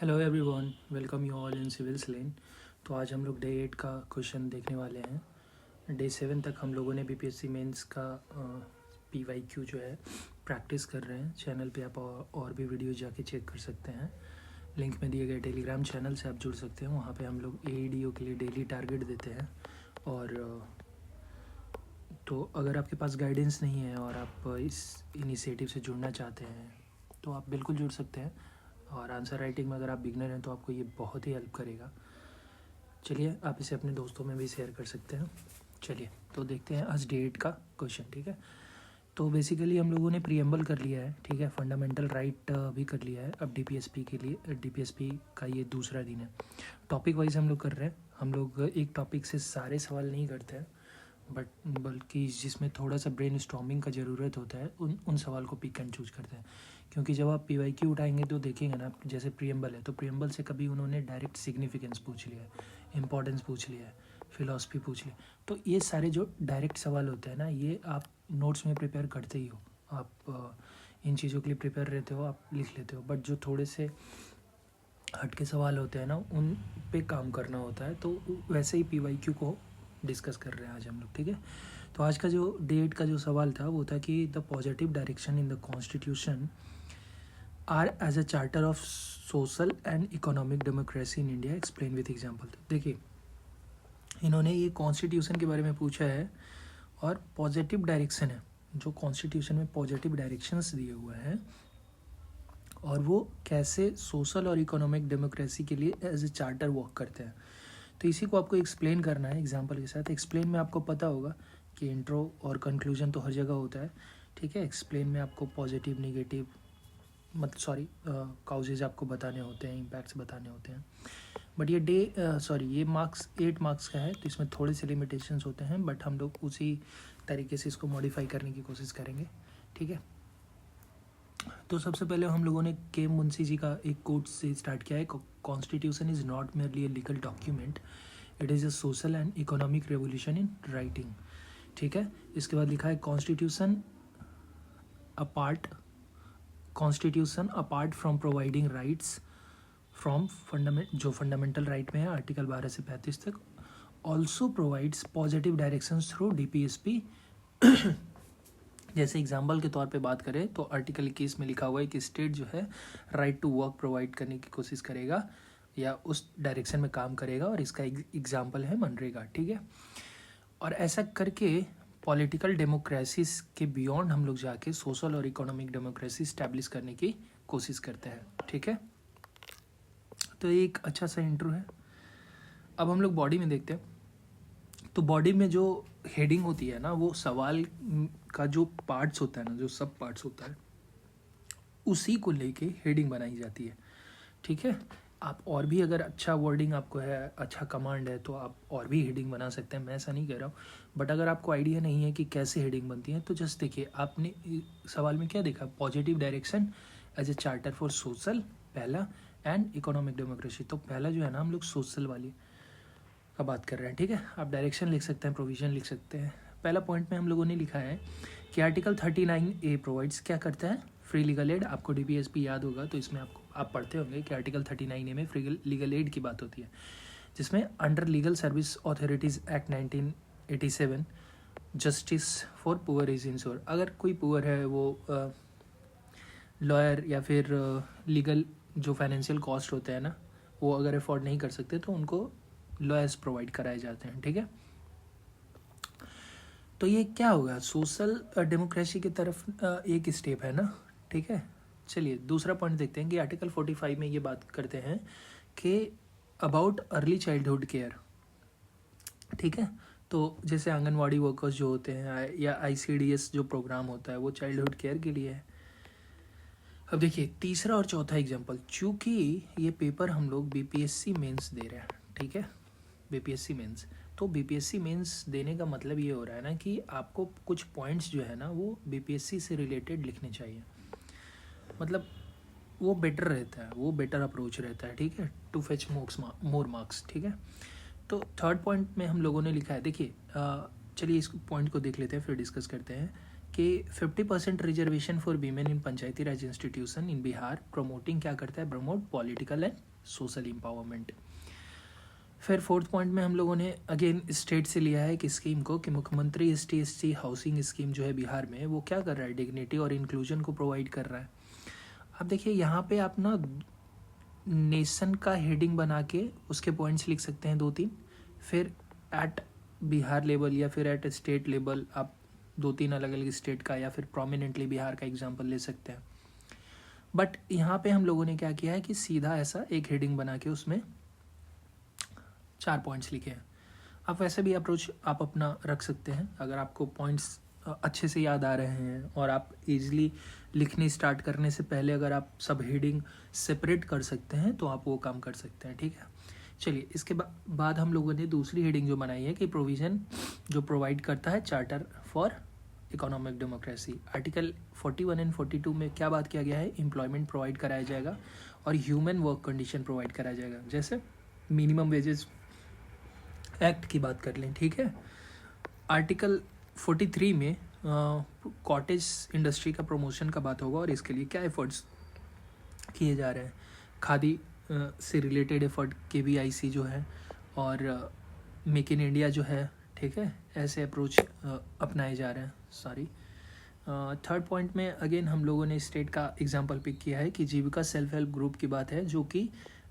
Hello everyone, welcome you all in Civils Lane. तो आज हम लोग डे 8 का क्वेश्चन देखने वाले हैं। डे 7 तक हम लोगों ने बीपीएससी मेंस का पीवाईक्यू जो है प्रैक्टिस कर रहे हैं। चैनल पे आप और भी वीडियो जाके चेक कर सकते हैं। लिंक में दिए गए टेलीग्राम चैनल से आप जुड़ सकते हैं। वहाँ पे हम लोग एईडीओ के लिए डेली टारगेट देते हैं। और तो अगर आपके पास गाइडेंस नहीं है और आप इस इनिशिएटिव से जुड़ना चाहते हैं तो आप बिल्कुल जुड़ सकते हैं। और आंसर राइटिंग में अगर आप बिगनर हैं तो आपको ये बहुत ही हेल्प करेगा। चलिए, आप इसे अपने दोस्तों में भी शेयर कर सकते हैं। चलिए तो देखते हैं आज डे 8 का क्वेश्चन। ठीक है, तो बेसिकली हम लोगों ने प्रीएम्बल कर लिया है। ठीक है, फंडामेंटल राइट भी कर लिया है। अब डीपीएसपी के लिए डीपीएसपी का ये दूसरा दिन है। टॉपिक वाइज हम लोग कर रहे हैं। हम लोग एक टॉपिक से सारे सवाल नहीं करते हैं, बल्कि जिसमें थोड़ा सा ब्रेन स्टॉर्मिंग का ज़रूरत होता है उन सवाल को पिक एंड चूज करते हैं। क्योंकि जब आप पीवाईक्यू उठाएंगे तो देखेंगे ना, जैसे प्रीएम्बल है तो प्रीएम्बल से कभी उन्होंने डायरेक्ट सिग्निफिकेंस पूछ लिया है, इंपॉर्टेंस पूछ लिया है, फिलॉसफी पूछ लिया। तो ये सारे जो डायरेक्ट सवाल होते हैं ना, ये आप नोट्स में प्रिपेयर करते ही हो। आप इन चीज़ों के लिए प्रिपेयर रहते हो, आप लिख लेते हो। बट जो थोड़े से हटके सवाल होते हैं ना, उन पे काम करना होता है। तो वैसे ही पीवाईक्यू को डिस्कस कर रहे हैं आज हम लोग। ठीक है, तो आज का जो डे 8 का जो सवाल था वो था कि the positive direction in the constitution are as a charter of social and economic democracy in India, explain with example. देखिए, इन्होंने ये कॉन्स्टिट्यूशन के बारे में पूछा है और पॉजिटिव डायरेक्शन है, जो कॉन्स्टिट्यूशन में पॉजिटिव डायरेक्शंस दिए हुए हैं और वो कैसे सोशल और इकोनॉमिक डेमोक्रेसी के लिए एज ए चार्टर वर्क करते हैं। तो इसी को आपको एक्सप्लेन करना है एग्जाम्पल के साथ। एक्सप्लेन में आपको पता होगा कि इंट्रो और कंक्लूजन तो हर जगह होता है। ठीक है, एक्सप्लेन में आपको पॉजिटिव नेगेटिव काउजेज आपको बताने होते हैं, इम्पैक्ट्स बताने होते हैं। बट ये मार्क्स 8 मार्क्स का है, तो इसमें थोड़े से लिमिटेशंस होते हैं। बट हम लोग उसी तरीके से इसको मॉडिफाई करने की कोशिश करेंगे। ठीक है, तो सबसे पहले हम लोगों ने के मुंशी जी का एक कोट से स्टार्ट किया है। Constitution is not merely a legal document, it is a social and economic revolution in writing. ठीक है, इसके बाद लिखा है constitution apart from providing rights from जो फंडामेंटल राइट में है आर्टिकल 12 से 35 तक, also provides positive directions through DPSP. जैसे एग्जाम्पल के तौर पे बात करें तो आर्टिकल 21 में लिखा हुआ है कि स्टेट जो है राइट टू वर्क प्रोवाइड करने की कोशिश करेगा या उस डायरेक्शन में काम करेगा, और इसका एग्जाम्पल है मनरेगा। ठीक है, और ऐसा करके पॉलिटिकल डेमोक्रेसी के बियॉन्ड हम लोग जाके सोशल और इकोनॉमिक डेमोक्रेसी स्टैब्लिश करने की कोशिश करते हैं। ठीक है, तो एक अच्छा सा इंट्रो है। अब हम लोग बॉडी में देखते हैं। तो बॉडी में जो हेडिंग होती है ना, वो सवाल का जो पार्ट्स होता है ना, जो सब पार्ट्स होता है, उसी को लेके हेडिंग बनाई जाती है। ठीक है, आप और भी अगर अच्छा वर्डिंग आपको है, अच्छा कमांड है, तो आप और भी हेडिंग बना सकते हैं। मैं ऐसा नहीं कह रहा हूँ, बट अगर आपको आइडिया नहीं है कि कैसे हेडिंग बनती है तो जस्ट देखिए, आपने सवाल में क्या देखा, positive direction as a charter for social पहला एंड इकोनॉमिक डेमोक्रेसी। तो पहला जो है ना, हम लोग सोशल वाली का बात कर रहे हैं। ठीक है, आप डायरेक्शन लिख सकते हैं, प्रोविजन लिख सकते हैं। पहला पॉइंट में हम लोगों ने लिखा है कि आर्टिकल 39A प्रोवाइड्स क्या करता है, फ्री लीगल एड। आपको डीपीएसपी याद होगा तो इसमें आप पढ़ते होंगे कि आर्टिकल 39A में फ्री लीगल एड की बात होती है, जिसमें under legal service authorities act 1987 justice for poor is ensure. अगर कोई पुअर है, वो लॉयर या फिर लीगल जो फाइनेंशियल कॉस्ट होते हैं ना, वो अगर अफोर्ड नहीं कर सकते तो उनको लॉयर्स प्रोवाइड कराए जाते हैं। ठीक है, तो ये क्या होगा, सोशल डेमोक्रेसी की तरफ एक स्टेप है ना। ठीक है, चलिए दूसरा पॉइंट देखते हैं कि आर्टिकल 45 में ये बात करते हैं कि अबाउट अर्ली चाइल्डहुड केयर। ठीक है, तो जैसे आंगनवाड़ी वर्कर्स जो होते हैं या आईसीडीएस जो प्रोग्राम होता है, वो चाइल्डहुड केयर के लिए है। अब देखिए तीसरा और चौथा एग्जाम्पल, चूँकि ये पेपर हम लोग बीपीएससी मेंस दे रहे हैं। ठीक है, बीपीएससी मेंस, तो बीपीएससी मेंस देने का मतलब ये हो रहा है ना कि आपको कुछ पॉइंट्स जो है ना, वो बीपीएससी से रिलेटेड लिखने चाहिए। मतलब वो बेटर रहता है, वो बेटर अप्रोच रहता है। ठीक है, टू फेच मोर मार्क्स। ठीक है, तो थर्ड पॉइंट में हम लोगों ने लिखा है, देखिए चलिए इस पॉइंट को देख लेते हैं फिर डिस्कस करते हैं कि 50% reservation for women in Panchayati Raj institution in Bihar promoting क्या करता है, promote political and social empowerment. फिर फोर्थ पॉइंट में हम लोगों ने अगेन स्टेट से लिया है कि स्कीम को कि मुख्यमंत्री ST हाउसिंग स्कीम जो है बिहार में वो क्या कर रहा है, डिग्निटी और इंक्लूजन को प्रोवाइड कर रहा है। अब देखिए यहाँ पे आप ना नेशन का हेडिंग बना के उसके पॉइंट्स लिख सकते हैं 2-3, फिर एट बिहार लेवल या फिर एट स्टेट लेवल आप 2-3 अलग अलग स्टेट का या फिर प्रोमिनेंटली बिहार का एग्जांपल ले सकते हैं। बट यहाँ पे हम लोगों ने क्या किया है कि सीधा ऐसा एक हेडिंग बना के उसमें 4 पॉइंट्स लिखे हैं। आप वैसे भी अप्रोच आप अपना रख सकते हैं अगर आपको पॉइंट्स अच्छे से याद आ रहे हैं और आप इजीली लिखने स्टार्ट करने से पहले अगर आप सब हेडिंग सेपरेट कर सकते हैं तो आप वो काम कर सकते हैं, ठीक है। चलिए इसके बाद हम लोगों ने दूसरी हेडिंग जो बनाई है कि प्रोविज़न जो प्रोवाइड करता है charter for economic democracy. Article 41 and 42 में क्या बात किया गया है, एम्प्लॉयमेंट प्रोवाइड कराया जाएगा और ह्यूमन वर्क कंडीशन प्रोवाइड कराया जाएगा। जैसे मिनिमम वेजेस एक्ट की बात कर लें, ठीक है। आर्टिकल 43 में कॉटेज इंडस्ट्री का प्रमोशन का बात होगा और इसके लिए क्या एफर्ट्स किए जा रहे हैं, खादी से रिलेटेड एफर्ट KVIC जो है और मेक इन इंडिया जो है, ठीक है, ऐसे अप्रोच अपनाए जा रहे हैं। सॉरी, थर्ड पॉइंट में अगेन हम लोगों ने स्टेट का एग्जांपल पिक किया है कि जीविका सेल्फ हेल्प ग्रुप की बात है जो कि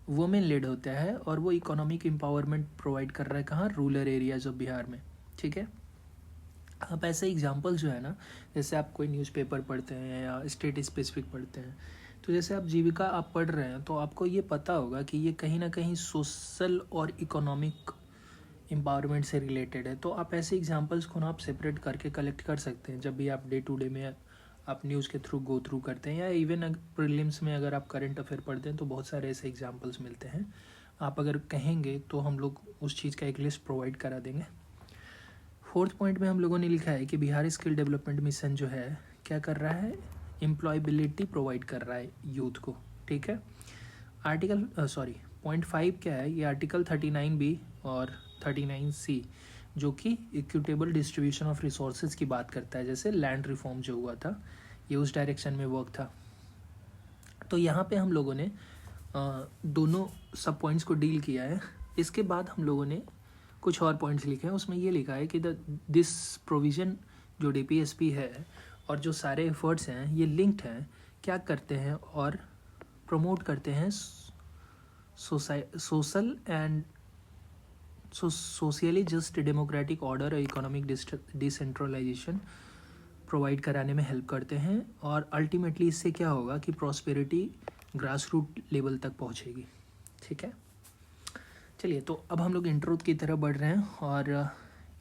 वुमेन लेड होता है और वो इकोनॉमिक एम्पावरमेंट प्रोवाइड कर रहा है कहाँ, रूरल एरियाज ऑफ बिहार में, ठीक है। आप ऐसे एग्जांपल जो है ना, जैसे आप कोई न्यूज़पेपर पढ़ते हैं या स्टेट स्पेसिफिक पढ़ते हैं, तो जैसे आप जीविका आप पढ़ रहे हैं तो आपको ये पता होगा कि ये कहीं ना कहीं सोशल और इकोनॉमिक एम्पावरमेंट से रिलेटेड है। तो आप ऐसे एग्जांपल्स को ना आप सेपरेट करके कलेक्ट कर सकते हैं जब भी आप डे टू डे में आप न्यूज़ के थ्रू गो थ्रू करते हैं या इवन प्रीलिम्स में अगर आप करंट अफेयर पढ़ते हैं तो बहुत सारे ऐसे एग्जांपल्स मिलते हैं। आप अगर कहेंगे तो हम लोग उस चीज़ का एक लिस्ट प्रोवाइड करा देंगे। फोर्थ पॉइंट में हम लोगों ने लिखा है कि बिहार स्किल डेवलपमेंट मिशन जो है क्या कर रहा है, एम्प्लॉयबिलिटी प्रोवाइड कर रहा है यूथ को, ठीक है। पॉइंट 5 क्या है, ये आर्टिकल 39B और 39C जो कि इक्विटेबल डिस्ट्रीब्यूशन ऑफ रिसोर्सेज की बात करता है। जैसे लैंड रिफॉर्म जो हुआ था ये उस डायरेक्शन में वर्क था। तो यहाँ पे हम लोगों ने दोनों सब पॉइंट्स को डील किया है। इसके बाद हम लोगों ने कुछ और पॉइंट्स लिखे हैं, उसमें ये लिखा है कि दिस प्रोविज़न जो DPSP है और जो सारे एफर्ट्स हैं ये लिंक्ड हैं, क्या करते हैं और प्रमोट करते हैं social and socially just democratic order और इकोनॉमिक डिसेंट्रलाइजेशन प्रोवाइड कराने में हेल्प करते हैं और अल्टीमेटली इससे क्या होगा कि प्रॉस्पेरिटी ग्रास रूट लेवल तक पहुंचेगी, ठीक है। चलिए तो अब हम लोग इंट्रो की तरफ बढ़ रहे हैं और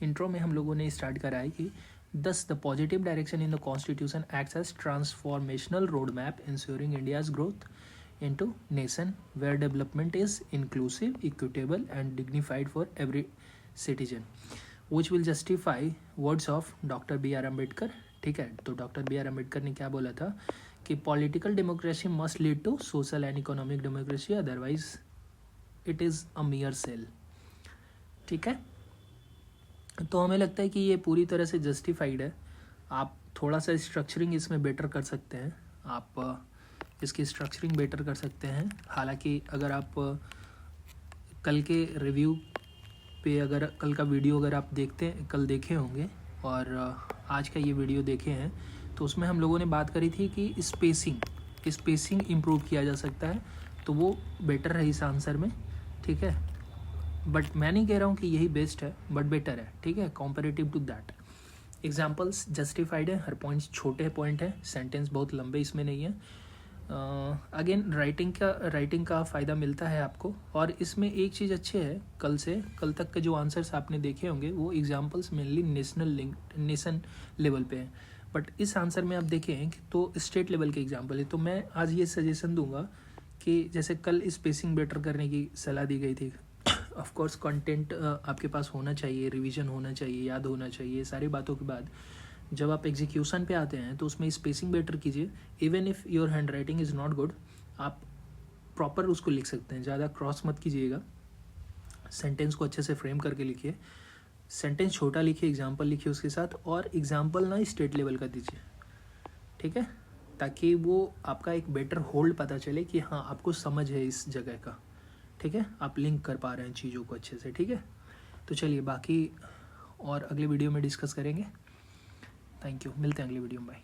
इंट्रो में हम लोगों ने स्टार्ट करा है कि thus the positive direction in the constitution acts as transformational roadmap ensuring India's growth into nation where development is inclusive, equitable and dignified for every citizen, which will justify words of Dr. B.R. Ambedkar, ठीक है। तो doctor B.R. Ambedkar ने क्या बोला था कि political democracy must lead to social and economic democracy, otherwise it is a mere sale, ठीक है। तो हमें लगता है कि ये पूरी तरह से जस्टिफाइड है। आप थोड़ा सा स्ट्रक्चरिंग इसमें बेटर कर सकते हैं, आप इसकी स्ट्रक्चरिंग बेटर कर सकते हैं। हालांकि अगर आप कल के रिव्यू पे अगर कल का वीडियो अगर आप कल देखे होंगे और आज का ये वीडियो देखे हैं तो उसमें हम लोगों ने बात करी थी कि स्पेसिंग इम्प्रूव किया जा सकता है, तो वो बेटर है इस आंसर में, ठीक है। बट मैं नहीं कह रहा हूँ कि यही बेस्ट है, बट बेटर है, ठीक है, comparative to that. Examples justified है, हर पॉइंट्स छोटे पॉइंट है, सेंटेंस बहुत लंबे इसमें नहीं है। अगेन राइटिंग का फ़ायदा मिलता है आपको। और इसमें एक चीज़ अच्छी है, कल तक के जो आंसर्स आपने देखे होंगे वो एग्जाम्पल्स मेनली नेशन लेवल पे हैं, बट इस आंसर में आप देखें तो स्टेट लेवल के एग्जाम्पल है। तो मैं आज ये सजेशन दूंगा कि जैसे कल स्पेसिंग बेटर करने की सलाह दी गई थी, ऑफ कोर्स कंटेंट आपके पास होना चाहिए, रिवीजन होना चाहिए, याद होना चाहिए, सारी बातों के बाद जब आप एग्जीक्यूशन पे आते हैं तो उसमें स्पेसिंग बेटर कीजिए। Even if your hand writing is not good, आप प्रॉपर उसको लिख सकते हैं, ज़्यादा क्रॉस मत कीजिएगा, सेंटेंस को अच्छे से फ्रेम करके लिखिए। सेंटेंस छोटा लिखिए, एग्जाम्पल लिखिए उसके साथ, और एग्जाम्पल ना स्टेट लेवल का दीजिए, ठीक है, ताकि वो आपका एक बेटर होल्ड पता चले कि हाँ आपको समझ है इस जगह का, ठीक है, आप लिंक कर पा रहे हैं चीज़ों को अच्छे से, ठीक है। तो चलिए बाकी और अगले वीडियो में डिस्कस करेंगे। थैंक यू, मिलते हैं अगले वीडियो में, बाय।